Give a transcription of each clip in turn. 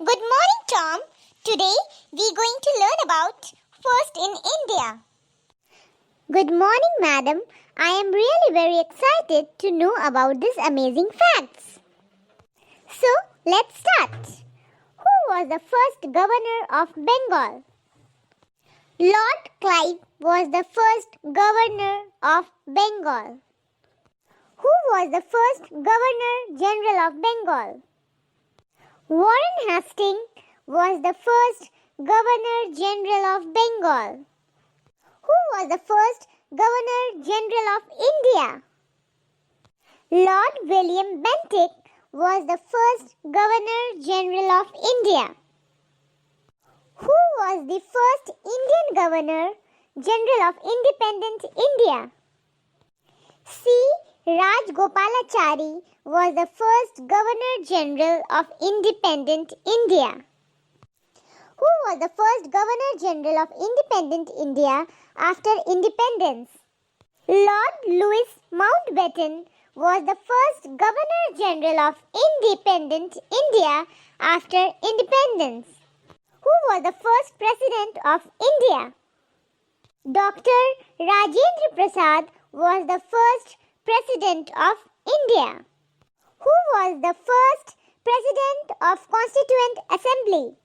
Good morning, Tom. Today we're going to learn about first in India. Good morning, madam. I am really very excited to know about these amazing facts. So, let's start. Who was the first governor of Bengal? Lord Clive was the first governor of Bengal. Who was the first governor general of Bengal? Warren Hastings was the first governor general of Bengal. Who was the first governor general of India? Lord William Bentinck was the first governor general of India. Who was the first Indian governor general of independent India? C. Rajgopalachari was the first governor general of independent India. Who was the first governor general of independent India after independence? Lord Louis Mountbatten was the first governor general of independent India after independence. Who was the first president of India? Dr. Rajendra Prasad was the first president of India. Who was the first president of Constituent Assembly?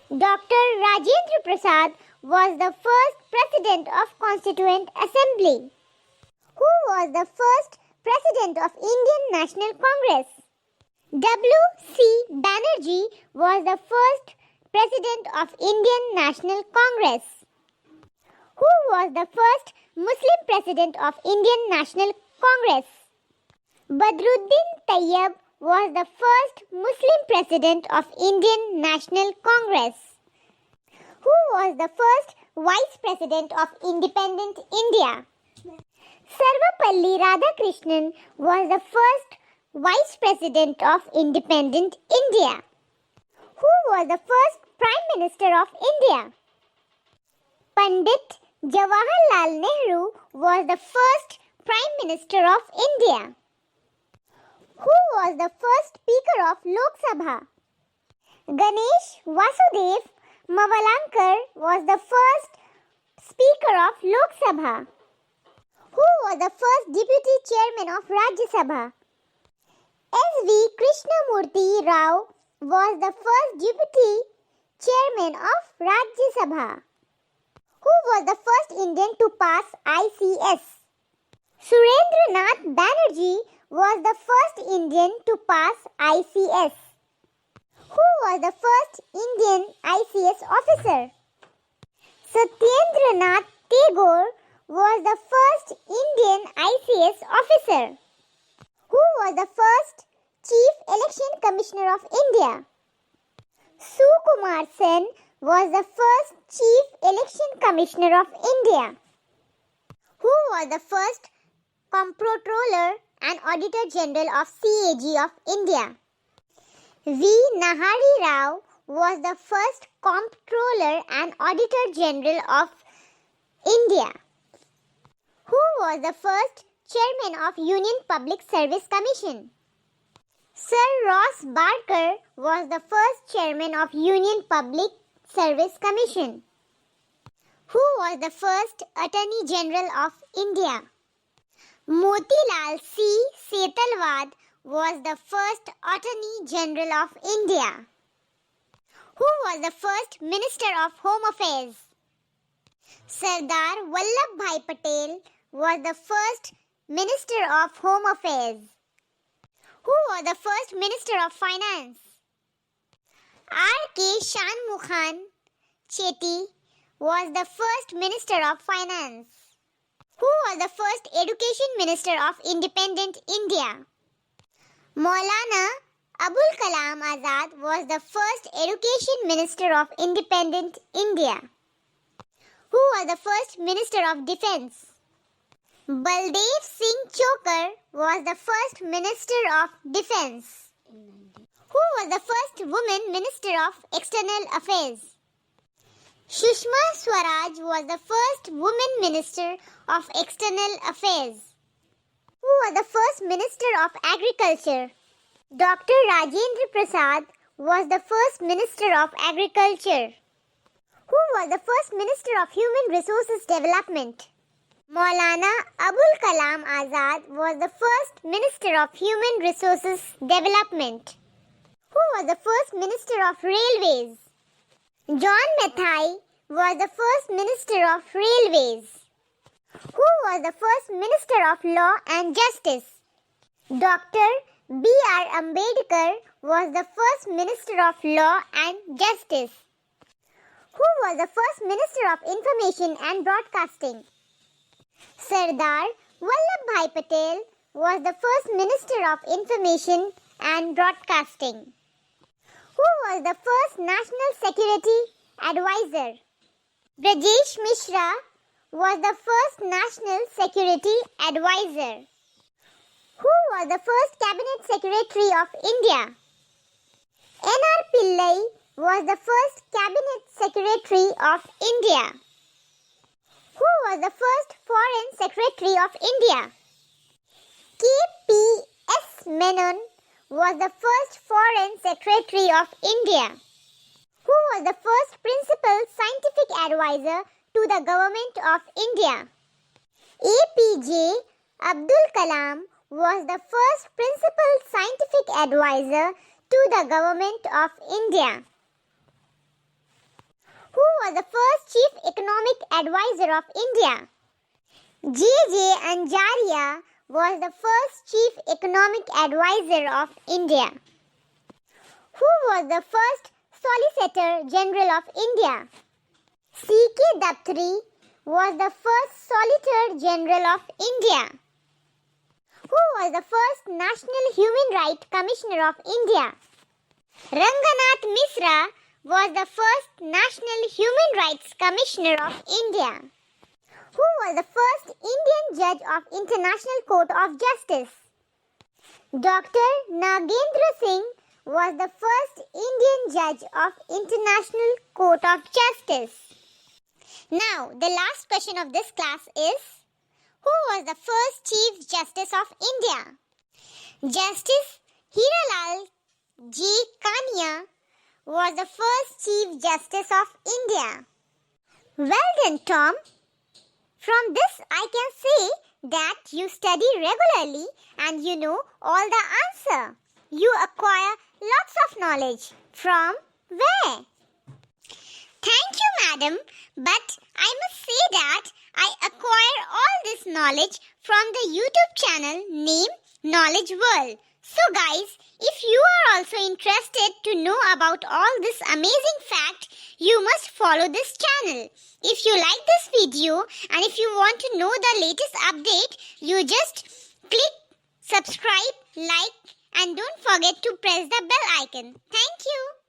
Dr. Rajendra Prasad was the first president of Constituent Assembly. Who was the first president of Indian National Congress? W.C. Banerjee was the first president of Indian National Congress. Who was the first Muslim president of Indian National Congress? Badruddin Tayyab was the first Muslim president of Indian National Congress. Who was the first vice president of independent India? Sarvapalli Radhakrishnan was the first vice president of independent India. Who was the first prime minister of India? Pandit Jawaharlal Nehru was the first prime minister of India. Who was the first speaker of Lok Sabha? Ganesh Vasudev Mavalankar was the first speaker of Lok Sabha. Who was the first deputy chairman of Rajya Sabha? S.V. Krishnamurti Rao was the first deputy chairman of Rajya Sabha. Who was the first Indian to pass ICS? Surendranath Banerjee was the first Indian to pass ICS. Who was the first Indian ICS officer? Satyendranath Tagore was the first Indian ICS officer. Who was the first Chief Election Commissioner of India? Sukumar Sen was the first Chief Election Commissioner of India. Who was the first Comptroller and Auditor General of CAG of India? V. Nahari Rao was the first Comptroller and Auditor General of India. Who was the first Chairman of Union Public Service Commission? Sir Ross Barker was the first Chairman of Union Public Service Commission. Who was the first Attorney General of India? Motilal C. Setalvad was the first Attorney General of India. Who was the first Minister of Home Affairs? Sardar Vallabhbhai Patel was the first Minister of Home Affairs. Who was the first Minister of Finance? R.K. Shanmughan Chetty was the first Minister of Finance. Who was the first Education Minister of Independent India? Maulana Abul Kalam Azad was the first Education Minister of Independent India. Who was the first Minister of Defence? Baldev Singh Chokar was the first Minister of Defence. Who was the first woman Minister of External Affairs? Sushma Swaraj was the first woman Minister of External Affairs. Who was the first Minister of Agriculture? Dr. Rajendra Prasad was the first Minister of Agriculture? Who was the first Minister of Human Resources Development? Maulana Abul Kalam Azad was the first Minister of Human Resources Development. Who was the first Minister of Railways? John Mathai was the first Minister of Railways. Who was the first Minister of Law and Justice? Dr. B.R. Ambedkar was the first Minister of Law and Justice. Who was the first Minister of Information and Broadcasting? Sardar Vallabhbhai Patel was the first Minister of Information and Broadcasting. Who was the first National Security Advisor? Brajesh Mishra was the first National Security Advisor. Who was the first Cabinet Secretary of India? N.R. Pillai was the first Cabinet Secretary of India. Who was the first Foreign Secretary of India? K.P.S. Menon was the first Foreign Secretary of India. Who was the first Principal Scientific Advisor to the Government of India? A.P.J. Abdul Kalam was the first Principal Scientific Advisor to the Government of India. Who was the first Chief Economic Advisor of India? J.J. Anjaria was the first Chief Economic Advisor of India. Who was the first Solicitor General of India? C.K. Daptari was the first Solicitor General of India. Who was the first National Human Rights Commissioner of India? Ranganath Misra was the first National Human Rights Commissioner of India. Who was the first Indian Judge of International Court of Justice? Dr. Nagendra Singh was the first Indian Judge of International Court of Justice. Now, the last question of this class is, who was the first Chief Justice of India? Justice Hiralal J. Kania was the first Chief Justice of India. Well done, Tom. From this, I can say that you study regularly and you know all the answer. You acquire lots of knowledge. From where? Thank you, madam. But I must say that I acquire all this knowledge from the YouTube channel named Knowledge World. So guys, if you are also interested to know about all this amazing fact, you must follow this channel. If you like this video and if you want to know the latest update, you just click subscribe, like and don't forget to press the bell icon. Thank you.